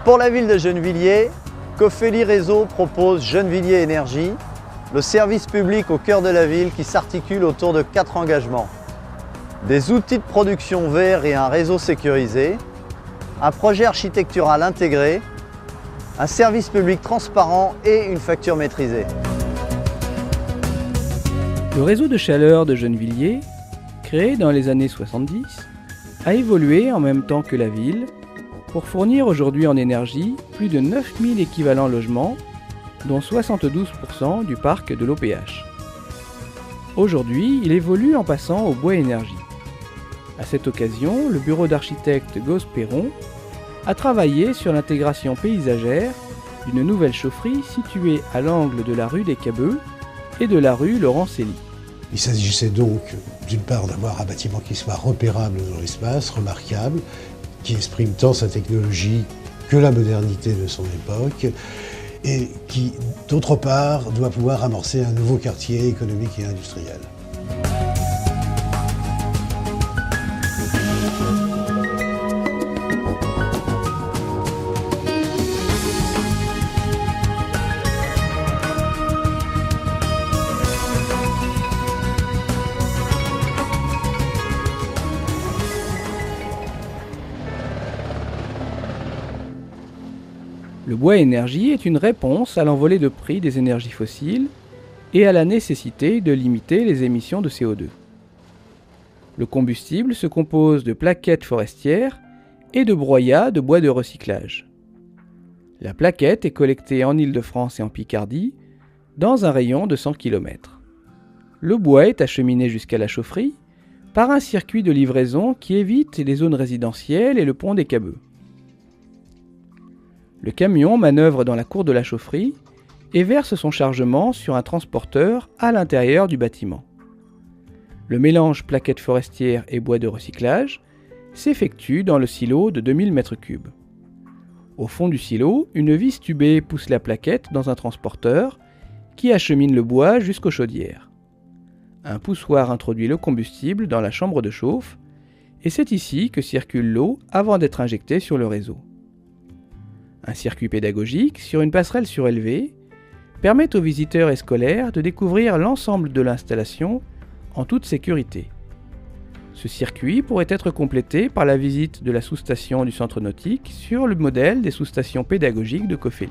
Pour la ville de Gennevilliers, Cofeli Réseau propose Gennevilliers Énergie, le service public au cœur de la ville qui s'articule autour de 4 engagements. Des outils de production verts et un réseau sécurisé, un projet architectural intégré, un service public transparent et une facture maîtrisée. Le réseau de chaleur de Gennevilliers, créé dans les années 70, a évolué en même temps que la ville pour fournir aujourd'hui en énergie plus de 9000 équivalents logements, dont 72% du parc de l'OPH. Aujourd'hui, il évolue en passant au bois énergie. À cette occasion, le bureau d'architecte Gauss-Perron a travaillé sur l'intégration paysagère d'une nouvelle chaufferie située à l'angle de la rue des Cabeus et de la rue Laurent-Cély. Il s'agissait donc d'une part d'avoir un bâtiment qui soit repérable dans l'espace, remarquable, qui exprime tant sa technologie que la modernité de son époque, et qui, d'autre part, doit pouvoir amorcer un nouveau quartier économique et industriel. Le bois énergie est une réponse à l'envolée de prix des énergies fossiles et à la nécessité de limiter les émissions de CO2. Le combustible se compose de plaquettes forestières et de broyats de bois de recyclage. La plaquette est collectée en Île-de-France et en Picardie dans un rayon de 100 km. Le bois est acheminé jusqu'à la chaufferie par un circuit de livraison qui évite les zones résidentielles et le pont des Cabeus. Le camion manœuvre dans la cour de la chaufferie et verse son chargement sur un transporteur à l'intérieur du bâtiment. Le mélange plaquettes forestières et bois de recyclage s'effectue dans le silo de 2000 m3. Au fond du silo, une vis tubée pousse la plaquette dans un transporteur qui achemine le bois jusqu'aux chaudières. Un poussoir introduit le combustible dans la chambre de chauffe et c'est ici que circule l'eau avant d'être injectée sur le réseau. Un circuit pédagogique sur une passerelle surélevée permet aux visiteurs et scolaires de découvrir l'ensemble de l'installation en toute sécurité. Ce circuit pourrait être complété par la visite de la sous-station du centre nautique sur le modèle des sous-stations pédagogiques de Cofeli.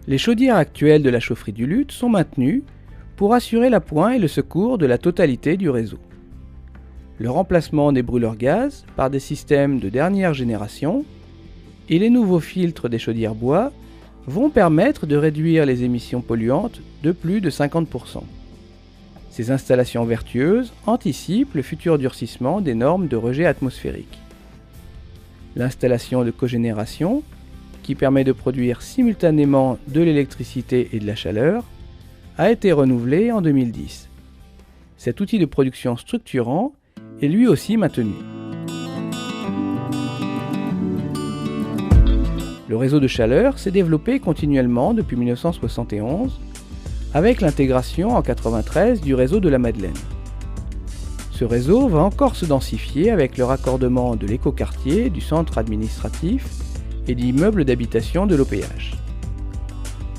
Les chaudières actuelles de la chaufferie du Luth sont maintenues pour assurer l'appoint et le secours de la totalité du réseau. Le remplacement des brûleurs gaz par des systèmes de dernière génération et les nouveaux filtres des chaudières bois vont permettre de réduire les émissions polluantes de plus de 50%. Ces installations vertueuses anticipent le futur durcissement des normes de rejet atmosphérique. L'installation de cogénération, qui permet de produire simultanément de l'électricité et de la chaleur, a été renouvelée en 2010. Cet outil de production structurant est lui aussi maintenu. Le réseau de chaleur s'est développé continuellement depuis 1971 avec l'intégration en 1993 du réseau de la Madeleine. Ce réseau va encore se densifier avec le raccordement de l'écoquartier, du centre administratif et d'immeubles d'habitation de l'OPH.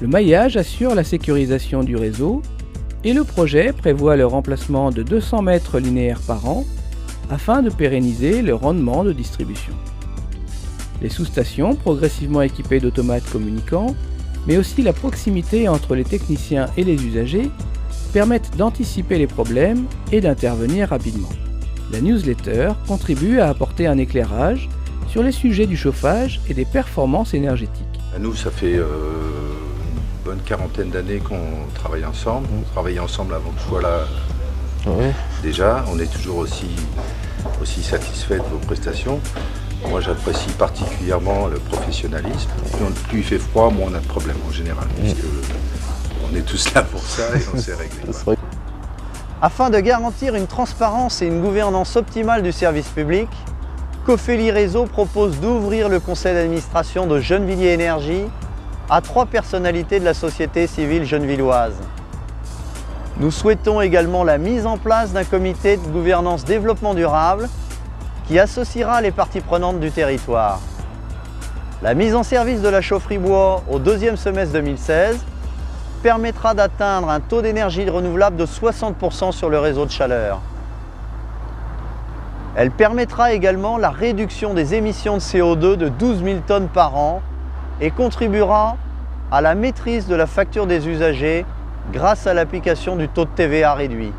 Le maillage assure la sécurisation du réseau et le projet prévoit le remplacement de 200 mètres linéaires par an afin de pérenniser le rendement de distribution. Les sous-stations, progressivement équipées d'automates communicants, mais aussi la proximité entre les techniciens et les usagers, permettent d'anticiper les problèmes et d'intervenir rapidement. La newsletter contribue à apporter un éclairage sur les sujets du chauffage et des performances énergétiques. Nous, ça fait une bonne quarantaine d'années qu'on travaille ensemble. On travaillait ensemble avant que je sois là. Déjà, on est toujours aussi satisfait de vos prestations. Moi, j'apprécie particulièrement le professionnalisme. Plus il fait froid, moins on a de problèmes en général, puisque on est tous là pour ça et on s'est réglé. Afin de garantir une transparence et une gouvernance optimale du service public, Cofeli Réseau propose d'ouvrir le conseil d'administration de Gennevilliers Énergie à 3 personnalités de la société civile gennevilloise. Nous souhaitons également la mise en place d'un comité de gouvernance développement durable qui associera les parties prenantes du territoire. La mise en service de la chaufferie bois au deuxième semestre 2016 permettra d'atteindre un taux d'énergie renouvelable de 60% sur le réseau de chaleur. Elle permettra également la réduction des émissions de CO2 de 12 000 tonnes par an et contribuera à la maîtrise de la facture des usagers grâce à l'application du taux de TVA réduit.